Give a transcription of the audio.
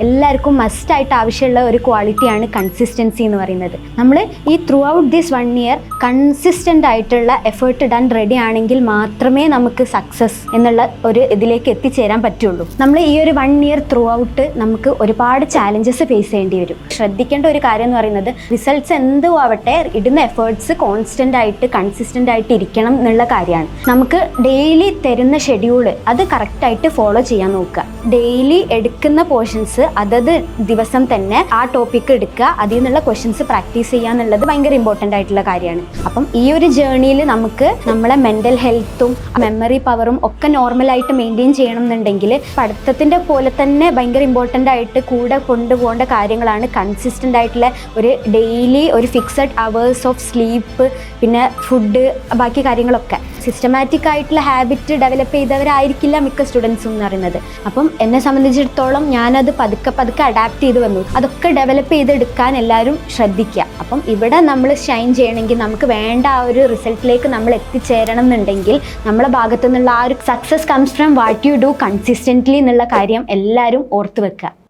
എല്ലാവർക്കും മസ്റ്റായിട്ട് ആവശ്യമുള്ള ഒരു ക്വാളിറ്റിയാണ് കൺസിസ്റ്റൻസി എന്ന് പറയുന്നത്. നമ്മൾ ഈ through out this 1 year consistent ആയിട്ടുള്ള എഫേർട്ട് ഇടാൻ റെഡി ആണെങ്കിൽ മാത്രമേ നമുക്ക് സക്സസ് എന്നുള്ള ഒരു ഇതിലേക്ക് എത്തിച്ചേരാൻ പറ്റുള്ളൂ. നമ്മൾ ഈ ഒരു 1 ഇയർ ത്രൂ ഔട്ട് നമുക്ക് ഒരുപാട് ചാലഞ്ചസ് ഫേസ് ചെയ്യേണ്ടി വരും. ശ്രദ്ധിക്കേണ്ട ഒരു കാര്യം എന്ന് പറയുന്നത് റിസൾട്ട്സ് എന്തോ ആവട്ടെ, ഇടുന്ന എഫേർട്സ് കോൺസ്റ്റൻ്റ് ആയിട്ട് കൺസിസ്റ്റൻ്റ് ആയിട്ട് ഇരിക്കണം എന്നുള്ള കാര്യമാണ്. നമുക്ക് ഡെയിലി തരുന്ന ഷെഡ്യൂള് അത് കറക്റ്റായിട്ട് ഫോളോ ചെയ്യാൻ നോക്കുക. ഡെയിലി എടുക്കുന്ന പോർഷൻസ് അതത് ദിവസം തന്നെ ആ ടോപ്പിക്ക് എടുക്കുക, അതിൽ നിന്നുള്ള ക്വസ്റ്റ്യൻസ് പ്രാക്ടീസ് ചെയ്യുക എന്നുള്ളത് ഭയങ്കര ഇമ്പോർട്ടൻ്റ് ആയിട്ടുള്ള കാര്യമാണ്. അപ്പം ഈ ഒരു ജേർണിയിൽ നമുക്ക് നമ്മളെ മെൻ്റൽ ഹെൽത്തും മെമ്മറി പവറും ഒക്കെ നോർമലായിട്ട് മെയിൻറ്റെയിൻ ചെയ്യണം എന്നുണ്ടെങ്കിൽ പഠിത്തത്തിൻ്റെ പോലെ തന്നെ ഭയങ്കര ഇമ്പോർട്ടൻ്റ് ആയിട്ട് കൂടെ കൊണ്ടുപോകേണ്ട കാര്യങ്ങളാണ് കൺസിസ്റ്റൻ്റ് ആയിട്ടുള്ള ഒരു ഡെയിലി ഒരു ഫിക്സഡ് അവേഴ്സ് ഓഫ് സ്ലീപ്പ്, പിന്നെ ഫുഡ്, ബാക്കി കാര്യങ്ങളൊക്കെ. സിസ്റ്റമാറ്റിക് ആയിട്ടുള്ള ഹാബിറ്റ് ഡെവലപ്പ് ചെയ്തവരായിരിക്കില്ല മിക്ക സ്റ്റുഡൻസും എന്ന് പറയുന്നത്. അപ്പം എന്നെ സംബന്ധിച്ചിടത്തോളം ഞാനത് പതുക്കെ അഡാപ്റ്റ് ചെയ്ത് വന്നു. അതൊക്കെ ഡെവലപ്പ് ചെയ്തെടുക്കാൻ എല്ലാവരും ശ്രദ്ധിക്കുക. അപ്പം ഇവിടെ നമ്മൾ ഷൈൻ ചെയ്യണമെങ്കിൽ, നമുക്ക് വേണ്ട ആ ഒരു റിസൾട്ടിലേക്ക് നമ്മൾ എത്തിച്ചേരണം എന്നുണ്ടെങ്കിൽ നമ്മളെ ഭാഗത്തു നിന്നുള്ള ആ ഒരു success comes from what you do consistently എന്നുള്ള കാര്യം എല്ലാവരും ഓർത്ത് വെക്കുക.